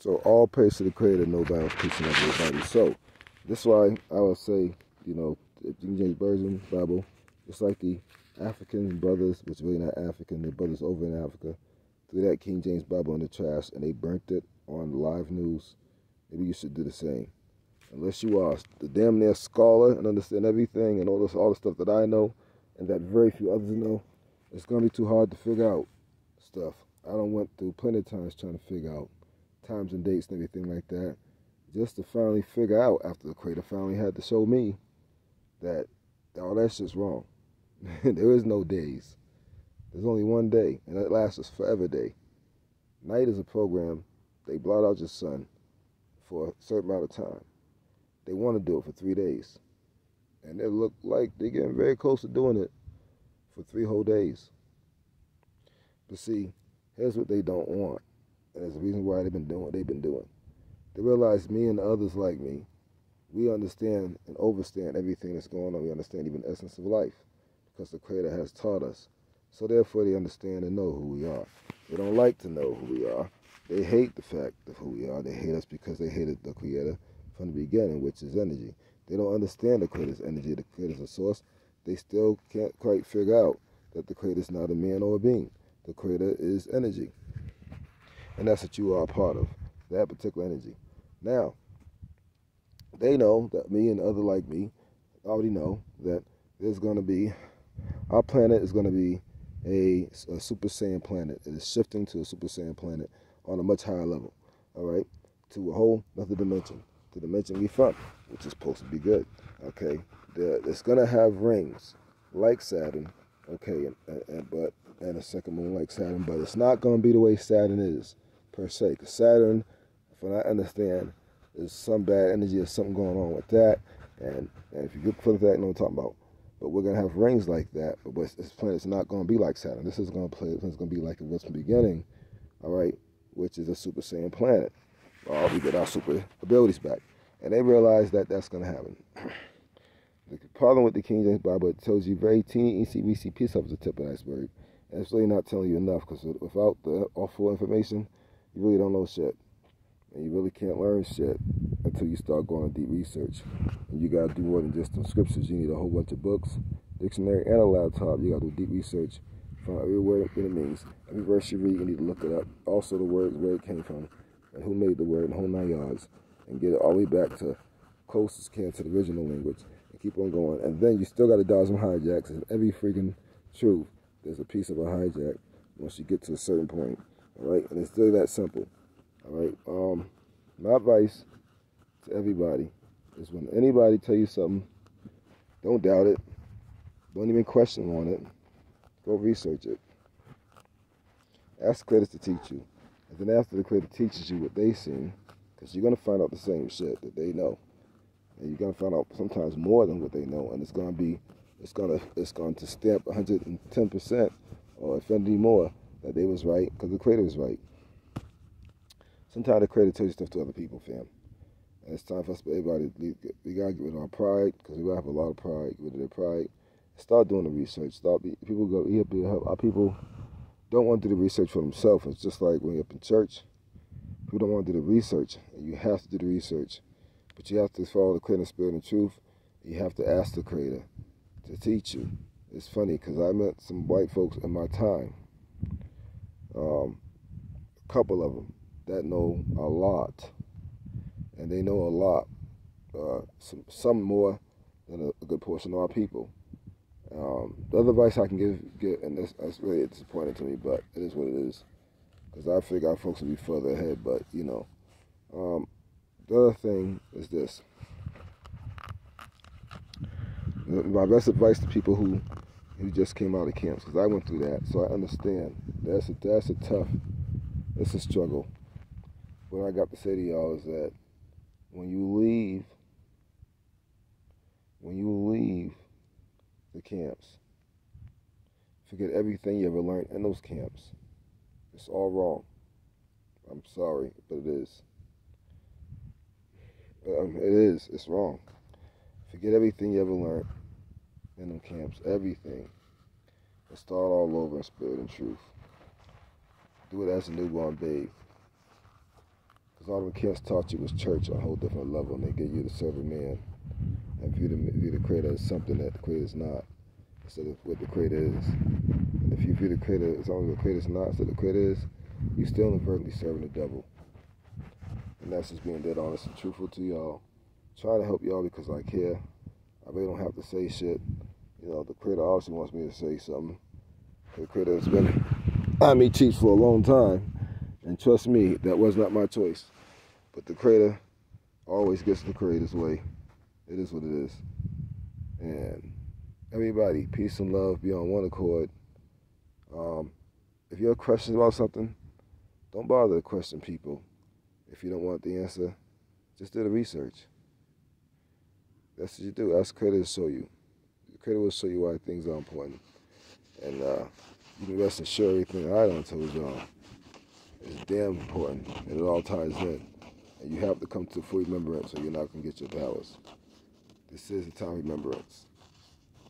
So all praise to the Creator, no violence, peace, and everybody. So this is why I would say, the King James Version Bible, just like the African brothers, which really not African, the brothers over in Africa, threw that King James Bible in the trash and they burnt it on live news. Maybe you should do the same. Unless you are the damn near scholar and understand everything and all the stuff that I know and that very few others know, it's gonna be too hard to figure out stuff. I done went through plenty of times trying to figure out times and dates and everything like that, just to finally figure out after the Creator finally had to show me that all that shit's wrong. There is no days. There's only one day, and that lasts us forever day. Night is a program. They blot out your sun for a certain amount of time. They want to do it for 3 days. And it look like they're getting very close to doing it for 3 whole days. But see, here's what they don't want. And there's a reason why they've been doing what they've been doing. They realize me and others like me, we understand and overstand everything that's going on. We understand even the essence of life because the Creator has taught us. So therefore they understand and know who we are. They don't like to know who we are. They hate the fact of who we are. They hate us because they hated the Creator from the beginning, which is energy. They don't understand the Creator's energy. The Creator's a source. They still can't quite figure out that the Creator is not a man or a being. The Creator is energy. And that's what you are a part of, that particular energy. Now, they know that me and other like me already know that there's going to be, our planet is going to be a Super Saiyan planet. It is shifting to a Super Saiyan planet on a much higher level, all right, to a whole other dimension, the dimension we from, which is supposed to be good, okay. It's going to have rings like Saturn, okay, and a second moon like Saturn, but it's not going to be the way Saturn is, per se, because Saturn, from what I understand, is some bad energy or something going on with that, and if you get further that, you know what I'm talking about. But we're going to have rings like that, but this planet's not going to be like Saturn. This is going to be like it was from the beginning, all right, which is a Super Saiyan planet. We get our super abilities back. And they realize that that's going to happen. The problem with the King James Bible, it tells you very teeny, weensy piece of the tip of the iceberg. And it's really not telling you enough, because without the full information, you really don't know shit. And you really can't learn shit until you start going on deep research. And you got to do more than just the scriptures. You need a whole bunch of books, dictionary, and a laptop. You got to do deep research. Find every word what it means. Every verse you read, you need to look it up. Also the words, where it came from, and who made the word, and whole 9 yards. And get it all the way back to close as can to the original language. And keep on going. And then you still got to dodge some hijacks. And every freaking truth, there's a piece of a hijack once you get to a certain point. All right? And it's still that simple. All right? My advice to everybody is when anybody tell you something, don't doubt it. Don't even question on it. Go research it. Ask the Creator to teach you. And then after the Creator teaches you what they seen, because you're going to find out the same shit that they know. And you're going to find out sometimes more than what they know. And it's going to stamp 110%, or if any more, that they was right, because the Creator was right. Sometimes the Creator tells you stuff to other people, fam. And it's time for us, everybody, we got to get rid of our pride, because we have a lot of pride. Get rid of their pride. Start doing the research. Our people don't want to do the research for themselves. It's just like when you're up in church. People don't want to do the research, and you have to do the research. But you have to follow the Creator, Spirit, and truth. You have to ask the Creator to teach you. It's funny, because I met some white folks in my time, a couple of them, that know a lot. And they know a lot, some more than a good portion of our people. The other advice I can give, and that's really disappointing to me, but it is what it is. Because I figure our folks will be further ahead, but, the other thing is this. My best advice to people who just came out of camps, because I went through that, so I understand. That's a tough, it's a struggle. What I got to say to y'all is that when you leave the camps, forget everything you ever learned in those camps. It's all wrong. I'm sorry, but it is. It's wrong. Forget everything you ever learned in them camps, everything. And start all over in spirit and truth. Do it as a newborn babe. Because all the camps taught you was church on a whole different level, and they get you to serve a man and view the Creator as something that the Creator is not, instead of what the Creator is. And if you view the Creator as long as the Creator is not, instead of the Creator is, you're still inadvertently serving the devil. And that's just being dead honest and truthful to y'all. Trying to help y'all because I care. I really don't have to say shit. You know, the Creator obviously wants me to say something. The Creator has been on me teach for a long time. And trust me, that was not my choice. But the Creator always gets the Creator's way. It is what it is. And everybody, peace and love, be on one accord. If you have questions about something, don't bother to question people. If you don't want the answer, just do the research. That's what you do. Ask the Creator to show you. The Creator will show you why things are important. And you can rest assured everything I done told y'all is damn important. And it all ties in. And you have to come to full remembrance or you're not going to get your powers. This is a time of remembrance.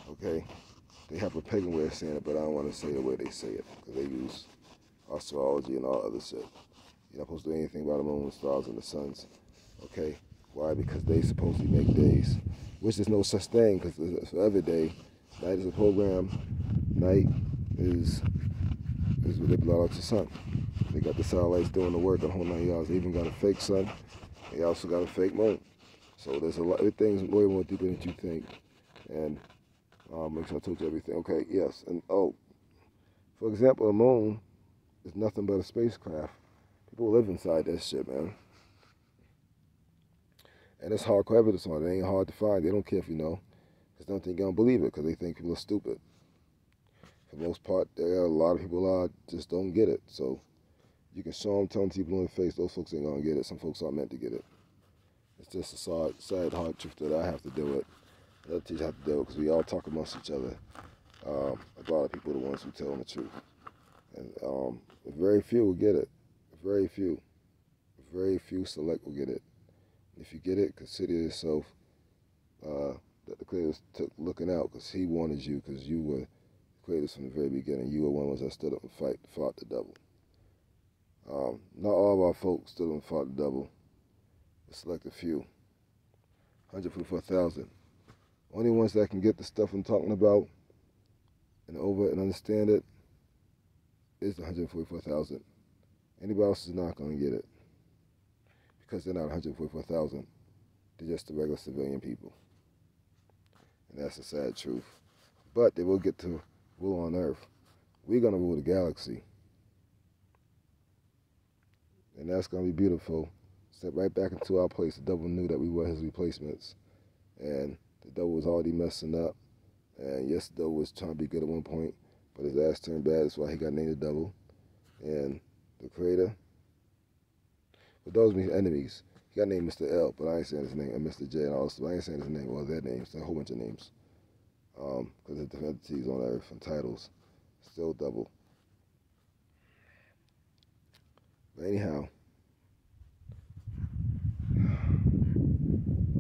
Okay? They have a pagan way of saying it, but I don't want to say the way they say it. Because they use astrology and all other shit. You're not supposed to do anything about the moon, the stars, and the suns. Okay? Why? Because they supposedly make days. Which is no such thing, because for every day, night is a program. Night is what they blow out the sun. They got the satellites doing the work a whole 9 yards. They even got a fake sun. They also got a fake moon. So there's a lot of things way more deeper than you think. And make sure I told you everything. Okay, yes. And for example, a moon is nothing but a spacecraft. People live inside that shit, man. And it's hardcore evidence on it. It ain't hard to find. They don't care if you know. Because they don't think you're going to believe it. Because they think people are stupid. For the most part, there are a lot of people just don't get it. So you can show them, tell people in the face, those folks ain't going to get it. Some folks aren't meant to get it. It's just a sad, hard truth that I have to deal with. Other teachers have to deal with because we all talk amongst each other. A lot of people are the ones who tell them the truth. And very few will get it. Very few. Very few select will get it. If you get it, consider yourself that the Creator took looking out because He wanted you because you were creators from the very beginning. You were one of those that stood up and fought the devil. Not all of our folks stood up and fought the devil. Select a few. 144,000. Only ones that can get the stuff I'm talking about and understand it is the 144,000. Anybody else is not going to get it. Because they're not 144,000. They're just the regular civilian people. And that's the sad truth. But they will get to rule on Earth. We're going to rule the galaxy. And that's going to be beautiful. Step right back into our place. The devil knew that we were his replacements. And the devil was already messing up. And yes, the devil was trying to be good at one point. But his ass turned bad. That's why he got named the devil. And the Creator. But those mean enemies. He got named Mr. L, but I ain't saying his name. And Mr. J and all this. I ain't saying his name. Well, their names. A whole bunch of names. Because there's different entities on Earth and titles. Still double. But anyhow,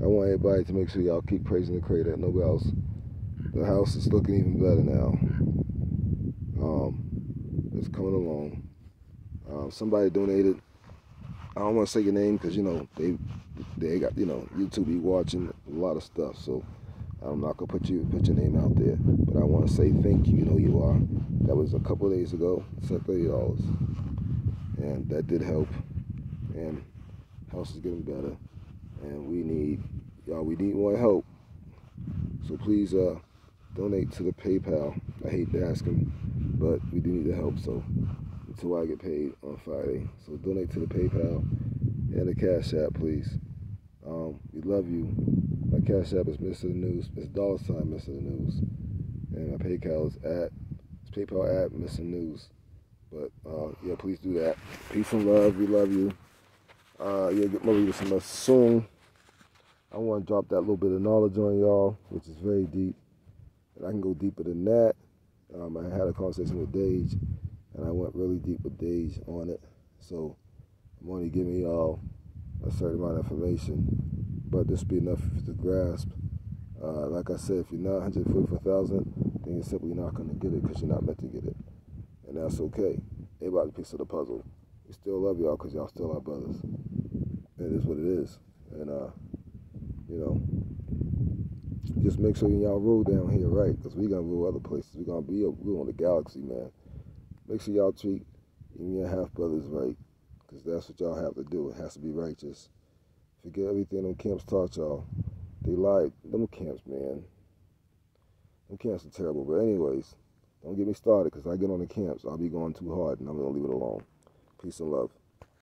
I want everybody to make sure y'all keep praising the Creator. Nobody else. The house is looking even better now. It's coming along. Somebody donated. I don't want to say your name because, you know, they got, you know, YouTube be watching a lot of stuff. So I'm not going to put your name out there. But I want to say thank you. You know who you are. That was a couple of days ago. Sent $30. And that did help. And house is getting better. And we need more help. So please donate to the PayPal. I hate to ask them, but we do need the help. So until I get paid on Friday. So donate to the PayPal and the Cash App, please. We love you. My Cash App is Mr. The News. It's $, Mr. The News. And my PayPal is PayPal at Mr. News. But yeah, please do that. Peace and love. We love you. You'll get more videos from us soon. I want to drop that little bit of knowledge on y'all, which is very deep. And I can go deeper than that. I had a conversation with Dage, and I went really deep with Dage on it. So I'm only giving y'all a certain amount of information, but this will be enough to grasp. Like I said, if you're not 144,000, then you're simply not going to get it because you're not meant to get it. And that's okay. Everybody's a piece of the puzzle. We still love y'all because y'all still our brothers. is. And, you know, just make sure y'all rule down here right, because we going to rule other places. We're going to be ruling the galaxy, man. Make sure y'all treat even your half-brothers right, because that's what y'all have to do. It has to be righteous. Forget everything them camps taught y'all. They lied. Them camps, man. Them camps are terrible. But anyways, don't get me started, because I get on the camps, I'll be going too hard, and I'm going to leave it alone. Peace and love.